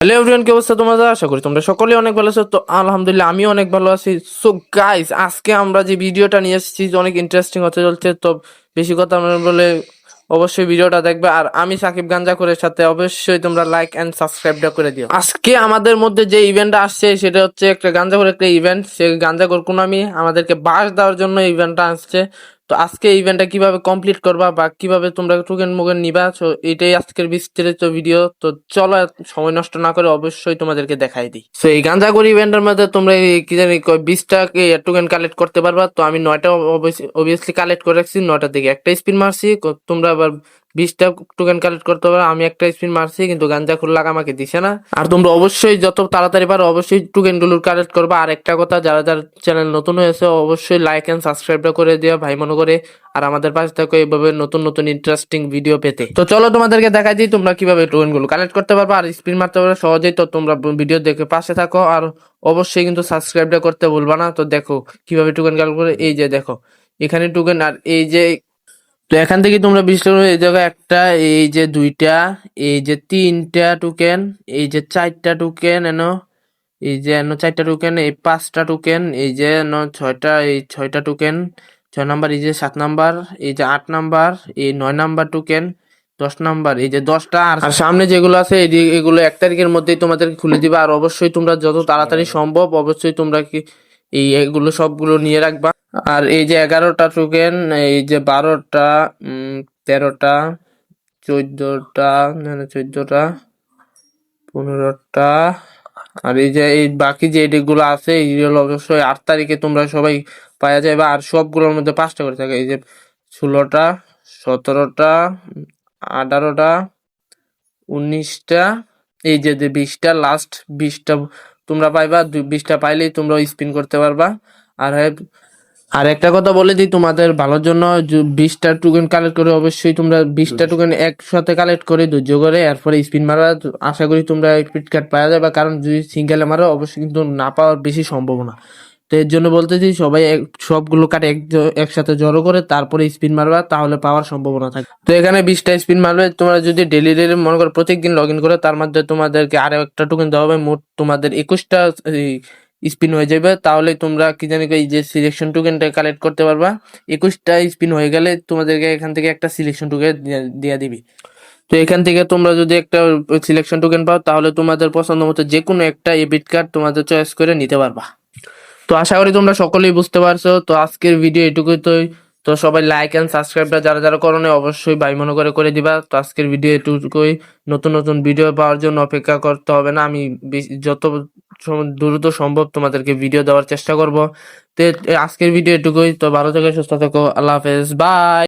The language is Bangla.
হ্যালো এভরিওয়ান, কি অবস্থা তোমাদের? আশা করি তোমরা সকলেই অনেক ভালো আছো। তো আলহামদুলিল্লাহ আমিও অনেক ভালো আছি। সো গাইস, আজকে আমরা যে ভিডিওটা নিয়ে এসেছি অনেক ইন্টারেস্টিং হতে চলছে। তো বেশি কথা না বলে অবশ্যই ভিডিওটা দেখবে। আর আমি সাকিব গাঞ্জাখোরের সাথে অবশ্যই তোমরা লাইক এন্ড সাবস্ক্রাইবটা করে দিও। আজকে আমাদের মধ্যে যে ইভেন্টটা আসছে সেটা হচ্ছে একটা গাঞ্জাখোর একটা ইভেন্ট। সে গাঞ্জাখোর কুনামি আমাদেরকে বাস দেওয়ার জন্য ইভেন্টটা আসছে। তো আজকে ইভেন্টটা কিভাবে কমপ্লিট করবা বা কিভাবে তোমরা টোকেন মোকেন নিবা, তো এটাই আজকের বিস্তারিত ভিডিও। তো চলো আর সময় নষ্ট না করে অবশ্যই তোমাদেরকে দেখাই দিই। তো এই গাঁজাগড়ি ইভেন্টের মধ্যে তোমরা কি জানি 20টা টোকেন কালেক্ট করতে পারবা। তো আমি 9টা অবভিয়াসলি কালেক্ট করে রাখছি। 9টার দিকে একটা স্পিন মারছি। তোমরা আবার 20টা টোকেন কালেক্ট করতে পারো। আমি একটা স্পিন মারছি কিন্তু গাঞ্জাখোর লাগা আমাকে দিছে না। আর তোমরা অবশ্যই যত তাড়াতাড়ি পারো অবশ্যই টোকেন গুলো কালেক্ট করবা। আর একটা কথা, যারা যারা চ্যানেল নতুন হয়েছে অবশ্যই লাইক এন্ড সাবস্ক্রাইবটা করে দিও ভাই মনে করে। আর আমাদের পাশে থাকো এইভাবে নতুন নতুন ইন্টারেস্টিং ভিডিও পেতে। তো চলো তোমাদেরকে দেখাই দিই তোমরা কিভাবে টোকেন গুলো কালেক্ট করতে পারবা আর স্পিন মারতে পারবে সহজেই। তো তোমরা ভিডিও দেখে পাশে থাকো আর অবশ্যই কিন্তু সাবস্ক্রাইবটা করতে ভুলবা না। তো দেখো কিভাবে টোকেন কালেক্ট করে। এই যে দেখো এখানে টোকেন, আর এই যে তো এখান থেকে তোমরা 20টা এই জায়গায় একটা, এই যে 2টা, এই যে 3টা টোকেন, এই যে 4টা টোকেন এনো, এই যে এনো 4টা টোকেন, এই 5টা টোকেন, এই যে এনো 6টা, এই 6টা টোকেন 6 নাম্বার, এই যে 7 নাম্বার, এই যে 8 নাম্বার, এই 9 নাম্বার টোকেন, 10 নাম্বার, এই যে 10টা। আর সামনে যেগুলো আছে এগুলো 1 তারিখের মধ্যেই তোমাদেরকে খুলে দিবা। আর অবশ্যই তোমরা যত তাড়াতাড়ি সম্ভব অবশ্যই তোমরা কি এগুলো সবগুলো নিয়ে রাখবা। আর এই যে 11টা টোকেন, এই যে 12টা, 13টা, 14টা, 14টা, 15টা, আর এই যে এই বাকি যে এগুলো আছে এইগুলো অবশ্যই 8 তারিখে তোমরা সবাই পাওয়া যাবে। আর সবগুলোর মধ্যে 5টা করে থাকে। এই যে 16টা, 17টা, 18টা, 19টা, এই যে 20টা, লাস্ট 20টা তোমরা পাইবা। 20টা পাইলেই তোমরা স্পিন করতে পারবা। আর আর একটা কথা বলে দিই তোমাদের ভালোর জন্য, 20টা টোকেন কালেক্ট করে অবশ্যই তোমরা 20টা টোকেন একসাথে কালেক্ট করে ধৈর্য করে এরপরে স্পিন মারবা। আশা করি তোমরা স্পিড কার্ড পাওয়া যাবে, কারণ যদি সিঙ্গেলে মারো অবশ্যই কিন্তু না পাওয়ার বেশি সম্ভাবনা। তো এর জন্য বলতেছি সবাই সবগুলো কার্ড একসাথে জড়ো করে তারপরে স্পিন মারবা, তাহলে পাওয়ার সম্ভাবনা থাকে। তো এখানে 20টা স্পিন মারবে। তোমরা যদি ডেলি ডেলি মনে করো প্রত্যেকদিন লগ ইন করে, তার মধ্যে তোমাদেরকে আরো একটা টোকেন দেওয়া হবে। মোট তোমাদের 21টা স্পিন হয়ে যাবে। তাহলে তোমরা কি জানি এই যে সিলেকশন টোকেনটা কালেক্ট করতে পারবা। 21টা স্পিন হয়ে গেলে তোমাদেরকে এখান থেকে একটা সিলেকশন টোকেন দিয়ে দিবি। তো এখান থেকে তোমরা যদি একটা সিলেকশন টোকেন পাও তাহলে তোমাদের পছন্দ মতো যে কোনো একটা এবিট কার্ড তোমাদের চয়েস করে নিতে পারবা। তো আশা করি তোমরা সকলেই বুঝতে পারছো। তো আজকের ভিডিও এটুকুই। তো সবাই লাইক এন্ড সাবস্ক্রাইবটা যারা যারা করো নাই অবশ্যই ভাই মনে করে করে দিবা। তো আজকের ভিডিও এটুকুই। নতুন নতুন ভিডিও পাওয়ার জন্য অপেক্ষা করতে হবে না। আমি যত দ্রুত সম্ভব তোমাদেরকে ভিডিও দেওয়ার চেষ্টা করব। তো আজকের ভিডিও এটুকুই। তো ভালো থেকো, সুস্থ থেকো, আল্লাহ হাফেজ, বাই।